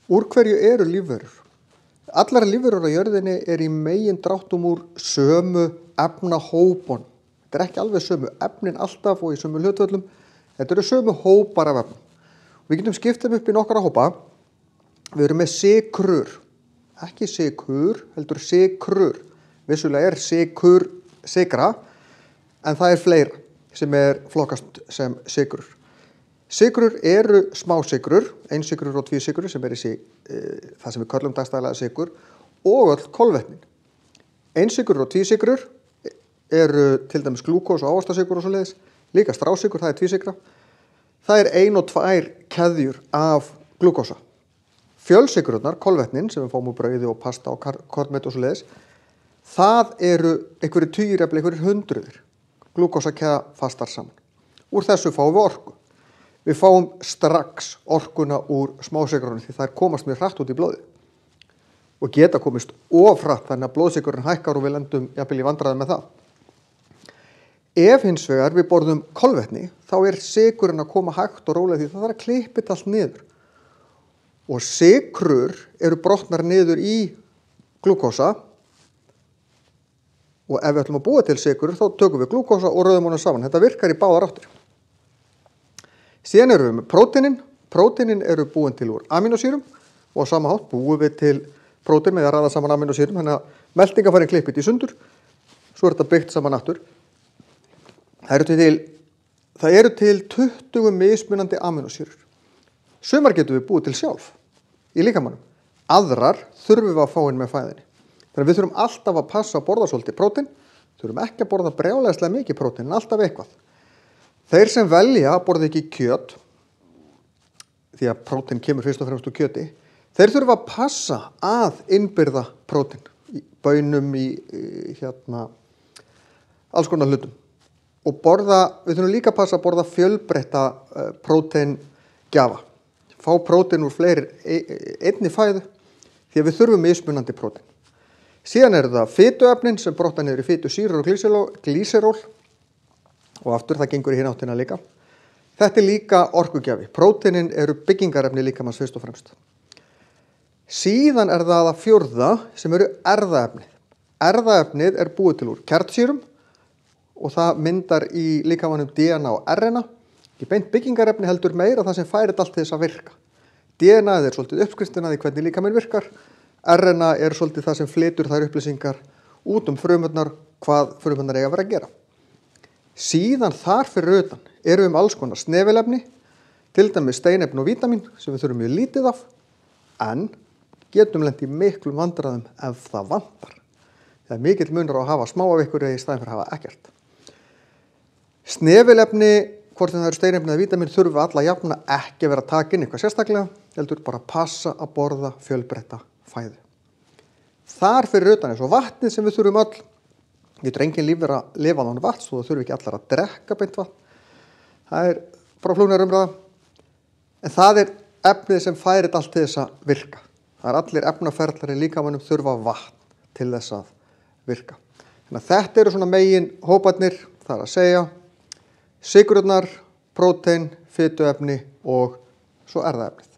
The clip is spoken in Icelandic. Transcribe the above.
Úr hverju eru lífverur? Allar lífverur á jörðinni í megindráttum úr sömu efnahópun. Þetta ekki alveg sömu efnin alltaf og í sömu hlutföllum. Þetta eru sömu hópar af efnum. Við getum skipt þeim upp í nokkra hópa. Við erum með sykrur. Ekki sykur, heldur sykrur. Vissulega sykur sykra, en það fleira sem flokkast sem sykrur. Sykrur eru smásykrur, einsykrur og tvísykrur sem í það sem við köllum dagstæðlega sykur og öll kolvetnin. Einsykrur og tvísykrur eru til dæmis glúkós og ávaxtasykur og svoleiðis, líka strásykur, það tvísykra. Það 1 og 2 keðjur af glúkósa. Fjölsykrurnar, kolvetnin sem við fáum úr brauði og pasta og kornmeti og svoleiðis, það eru einhverjir tugir, einhverjir hundruðir glúkósakeðja fastar saman. Úr þessu fáum við orku. Við fáum strax orkuna úr smásykrunum því þær komast mjög hratt út í blóðið og geta komist of hratt þannig að blóðsykurinn hækkar og við lendum jafnvel í vandræðum með það. Ef hins vegar við borðum kolvetni þá sykurinn að koma hægt og rólega því það þarf að klippa þetta allt niður. Og sykrur eru brotnar niður í glúkósa og ef við ætlum að búa til sykrur þá tökum við glúkósa og röðum honum saman. Þetta virkar í báðar áttir. Síðan erum við með prótínin. Prótínin eru búin til úr amínósýrum og á sama hátt búum við til prótín með að raða saman amínósýrum þannig að meltingarfærin klippit í sundur, svo þetta byggt saman aftur. Það eru til 20 mismunandi amínósýrur. Sumar getum við búið til sjálf í líkamanum. Aðrar þurfum við að fá inn með fæðinni. Þannig að við þurfum alltaf að passa að borða svolítið prótín, þurfum ekki að borða brjálæðislega mikið prótín, en alltaf eitthvað. Þeir sem velja að borða ekki kjöt, því að prótín kemur fyrst og fremst úr kjöti, þeir þurfa að passa að innbyrða prótín í baunum, alls konar hlutum. Og við þurfum líka að passa að borða fjölbreytta prótíngjafa. Fá prótín úr fleiri einni fæðu, því að við þurfum mismunandi prótín. Síðan það fituefnin sem brotna niður í fitusýrur og glýseról. Og aftur, það gengur í hina áttina líka. Þetta líka orkugjafi. Prótínin eru byggingarefni líkamans fyrst og fremst. Síðan það að fjórða sem eru erfðaefnið. Erfðaefnið búið til úr kjarnsýrum og það myndar í líkamanum DNA og RNA. Ekki beint byggingarefni heldur meira það sem færir allt til þess að virka. DNA svolítið uppskriftin að því hvernig líkaminn virkar. RNA svolítið það sem flytur þær upplýsingar út frumurnar, hvað frumurnar eiga að vera að gera. Síðan þar fyrir utan erum við alls konar snefilefni, til dæmis steinefni og vítamín sem við þurfum mjög lítið af, en getum lent í miklum vandræðum ef það vantar. Það mikill munur á að hafa smá af ykkur í staðinn fyrir að hafa ekkert. Snefilefni, hvort það eru steinefni eða vítamín, þurfum við alla jafna ekki að vera að taka inn eitthvað sérstaklega, heldur bara að passa að borða fjölbreytta fæðu. Þar fyrir utan svo vatnið sem við þurfum öll. Getur engin lífvera lifað án vatns og það þurfi ekki allar að drekka beint vatn. Það frá flóknar umræða. En það efnið sem færir allt til þess að virka. Það allir efnaferlar í líkamanum þurfa vatn til þess að virka. Þannig að þetta eru svona megin hóparnir, það að segja sykrurnar, prótein, fituefni og svo erfðaefnið.